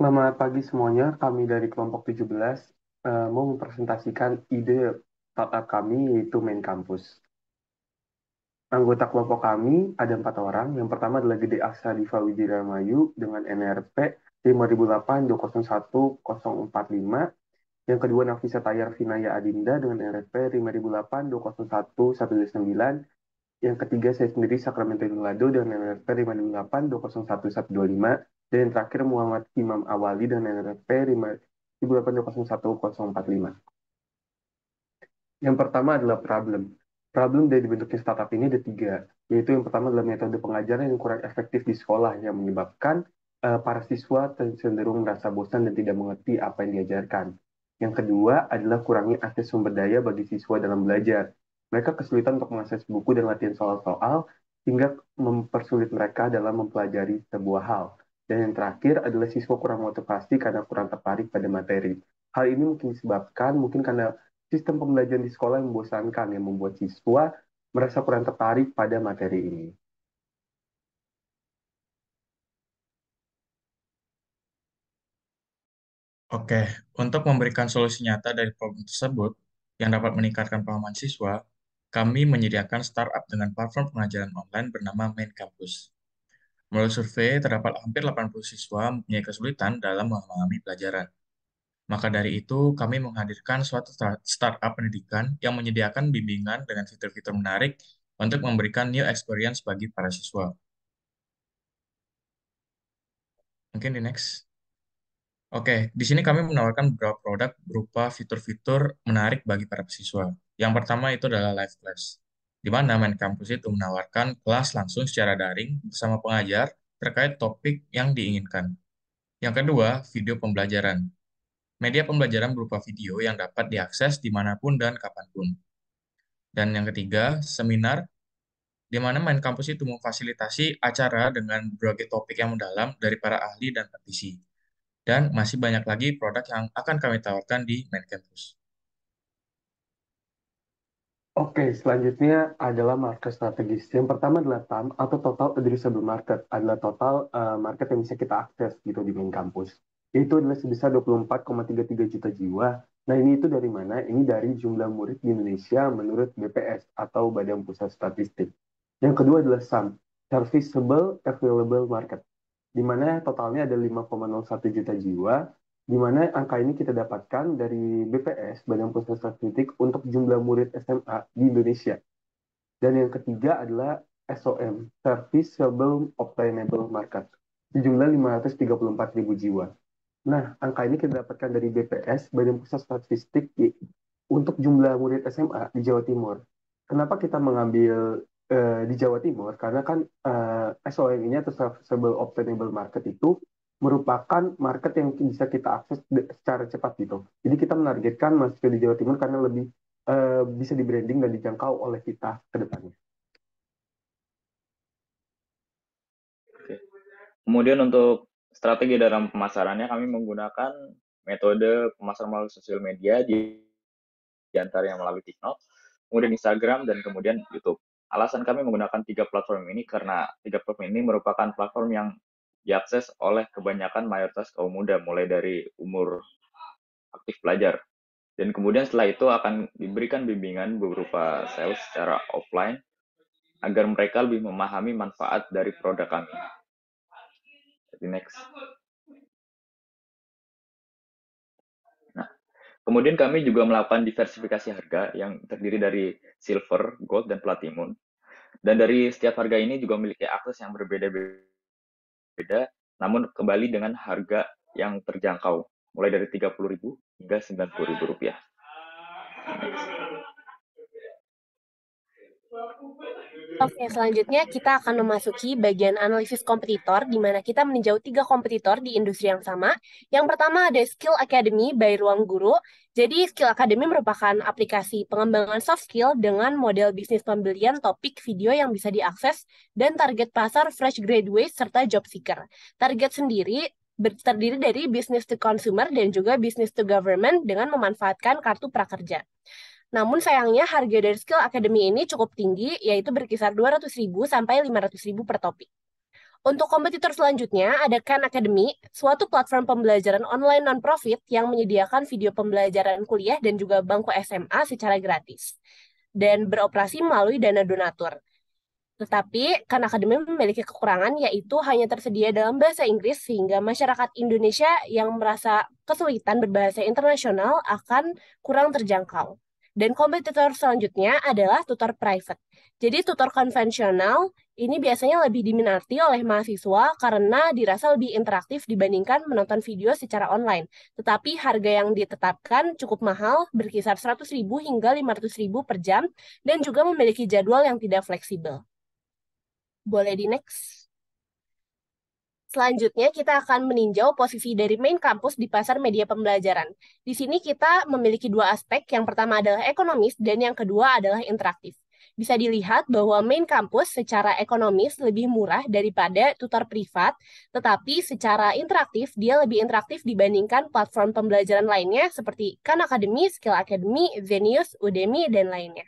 Selamat pagi semuanya, kami dari kelompok 17 mau mempresentasikan ide startup kami yaitu Main Campus. Anggota kelompok kami ada 4 orang. Yang pertama adalah Gede Aksa Diva Widiramayu dengan NRP 508-201-045. Yang kedua Nafisa Tayar Vinaya Adinda dengan NRP 508-201-129. Yang ketiga saya sendiri Sakramento Nulado dengan NRP 508-201-125. Dan yang terakhir Muhammad Imam Awali dengan NRP 508-201-045. Yang pertama adalah problem. Problem dari dibentuknya startup ini ada 3, yaitu yang pertama adalah metode pengajaran yang kurang efektif di sekolah yang menyebabkan para siswa cenderung merasa bosan dan tidak mengerti apa yang diajarkan. Yang kedua adalah kurangnya akses sumber daya bagi siswa dalam belajar. Mereka kesulitan untuk mengakses buku dan latihan soal-soal, hingga mempersulit mereka dalam mempelajari sebuah hal. Dan yang terakhir adalah siswa kurang motivasi karena kurang tertarik pada materi. Hal ini mungkin disebabkan mungkin karena sistem pembelajaran di sekolah yang membosankan yang membuat siswa merasa kurang tertarik pada materi ini. Oke, untuk memberikan solusi nyata dari problem tersebut yang dapat meningkatkan pemahaman siswa, kami menyediakan startup dengan platform pengajaran online bernama Main Campus. Menurut survei, terdapat hampir 80 siswa mempunyai kesulitan dalam memahami pelajaran. Maka dari itu, kami menghadirkan suatu startup pendidikan yang menyediakan bimbingan dengan fitur-fitur menarik untuk memberikan new experience bagi para siswa. Mungkin di next. Oke, di sini kami menawarkan beberapa produk berupa fitur-fitur menarik bagi para siswa. Yang pertama itu adalah live class, di mana Main Campus itu menawarkan kelas langsung secara daring bersama pengajar terkait topik yang diinginkan. Yang kedua, video pembelajaran. Media pembelajaran berupa video yang dapat diakses dimanapun dan kapanpun. Dan yang ketiga, seminar, di mana Main Campus itu memfasilitasi acara dengan berbagai topik yang mendalam dari para ahli dan praktisi. Dan masih banyak lagi produk yang akan kami tawarkan di Main Campus. Oke, selanjutnya adalah market strategis. Yang pertama adalah TAM atau Total Addressable Market, adalah total market yang bisa kita akses gitu di main kampus. Itu adalah sebesar 24,33 juta jiwa. Nah, ini itu dari mana? Ini dari jumlah murid di Indonesia menurut BPS atau Badan Pusat Statistik. Yang kedua adalah SAM, Serviceable Available Market, di mana totalnya ada 5,01 juta jiwa, di mana angka ini kita dapatkan dari BPS, Badan Pusat Statistik, untuk jumlah murid SMA di Indonesia. Dan yang ketiga adalah SOM, Serviceable Obtainable Market, sejumlah 534 ribu jiwa. Nah, angka ini kita dapatkan dari BPS, Badan Pusat Statistik, untuk jumlah murid SMA di Jawa Timur. Kenapa kita mengambil di Jawa Timur? Karena kan SOM ini atau Serviceable Obtainable Market itu merupakan market yang bisa kita akses secara cepat gitu. Jadi kita menargetkan mahasiswa di Jawa Timur karena lebih bisa di branding dan dijangkau oleh kita ke depannya. Oke. Kemudian untuk strategi dalam pemasarannya kami menggunakan metode pemasaran melalui sosial media di antaranya melalui TikTok, kemudian Instagram, dan kemudian YouTube. Alasan kami menggunakan 3 platform ini karena 3 platform ini merupakan platform yang diakses oleh kebanyakan mayoritas kaum muda, mulai dari umur aktif pelajar. Dan kemudian setelah itu akan diberikan bimbingan berupa sales secara offline agar mereka lebih memahami manfaat dari produk kami. Jadi next. Nah, kemudian kami juga melakukan diversifikasi harga yang terdiri dari silver, gold, dan platinum. Dan dari setiap harga ini juga memiliki akses yang berbeda-beda, namun kembali dengan harga yang terjangkau, mulai dari 30.000 hingga 90.000 rupiah. Oke, selanjutnya kita akan memasuki bagian analisis kompetitor, di mana kita meninjau 3 kompetitor di industri yang sama. Yang pertama ada Skill Academy by Ruang Guru. Jadi, Skill Academy merupakan aplikasi pengembangan soft skill dengan model bisnis pembelian topik video yang bisa diakses dan target pasar fresh graduate serta job seeker. Target sendiri terdiri dari business to consumer dan juga business to government dengan memanfaatkan kartu prakerja. Namun sayangnya harga dari Skill Academy ini cukup tinggi, yaitu berkisar 200.000 sampai 500.000 per topik. Untuk kompetitor selanjutnya ada Khan Academy, suatu platform pembelajaran online non-profit yang menyediakan video pembelajaran kuliah dan juga bangku SMA secara gratis dan beroperasi melalui dana donatur. Tetapi Khan Academy memiliki kekurangan yaitu hanya tersedia dalam bahasa Inggris sehingga masyarakat Indonesia yang merasa kesulitan berbahasa internasional akan kurang terjangkau. Dan kompetitor selanjutnya adalah tutor private. Jadi tutor konvensional ini biasanya lebih diminati oleh mahasiswa karena dirasa lebih interaktif dibandingkan menonton video secara online. Tetapi harga yang ditetapkan cukup mahal, berkisar 100.000 hingga 500.000 per jam, dan juga memiliki jadwal yang tidak fleksibel. Boleh di next. Selanjutnya, kita akan meninjau posisi dari main campus di pasar media pembelajaran. Di sini kita memiliki dua aspek. Yang pertama adalah ekonomis dan yang kedua adalah interaktif. Bisa dilihat bahwa main campus secara ekonomis lebih murah daripada tutor privat, tetapi secara interaktif dia lebih interaktif dibandingkan platform pembelajaran lainnya seperti Khan Academy, Skill Academy, Zenius, Udemy, dan lainnya.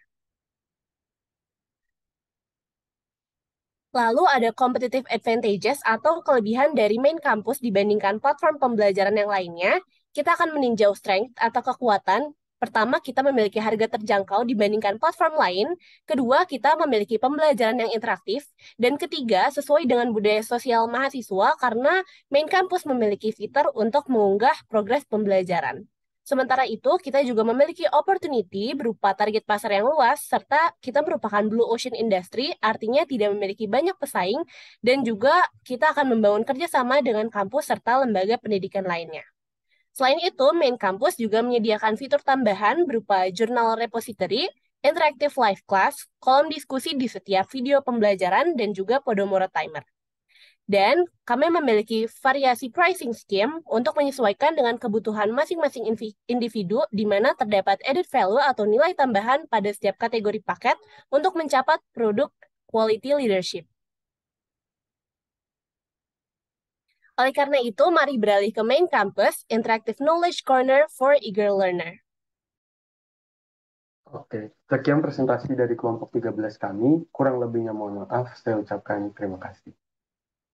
Lalu ada competitive advantages atau kelebihan dari main campus dibandingkan platform pembelajaran yang lainnya. Kita akan meninjau strength atau kekuatan. Pertama, kita memiliki harga terjangkau dibandingkan platform lain. Kedua, kita memiliki pembelajaran yang interaktif. Dan ketiga, sesuai dengan budaya sosial mahasiswa karena main campus memiliki fitur untuk mengunggah progres pembelajaran. Sementara itu, kita juga memiliki opportunity berupa target pasar yang luas, serta kita merupakan blue ocean industry, artinya tidak memiliki banyak pesaing, dan juga kita akan membangun kerjasama dengan kampus serta lembaga pendidikan lainnya. Selain itu, main campus juga menyediakan fitur tambahan berupa journal repository, interactive live class, kolom diskusi di setiap video pembelajaran, dan juga Podomoro timer. Dan kami memiliki variasi pricing scheme untuk menyesuaikan dengan kebutuhan masing-masing individu di mana terdapat added value atau nilai tambahan pada setiap kategori paket untuk mencapai produk quality leadership. Oleh karena itu, mari beralih ke main campus, Interactive Knowledge Corner for Eager Learner. Oke, sekian presentasi dari kelompok 13 kami. Kurang lebihnya mohon maaf, saya ucapkan terima kasih.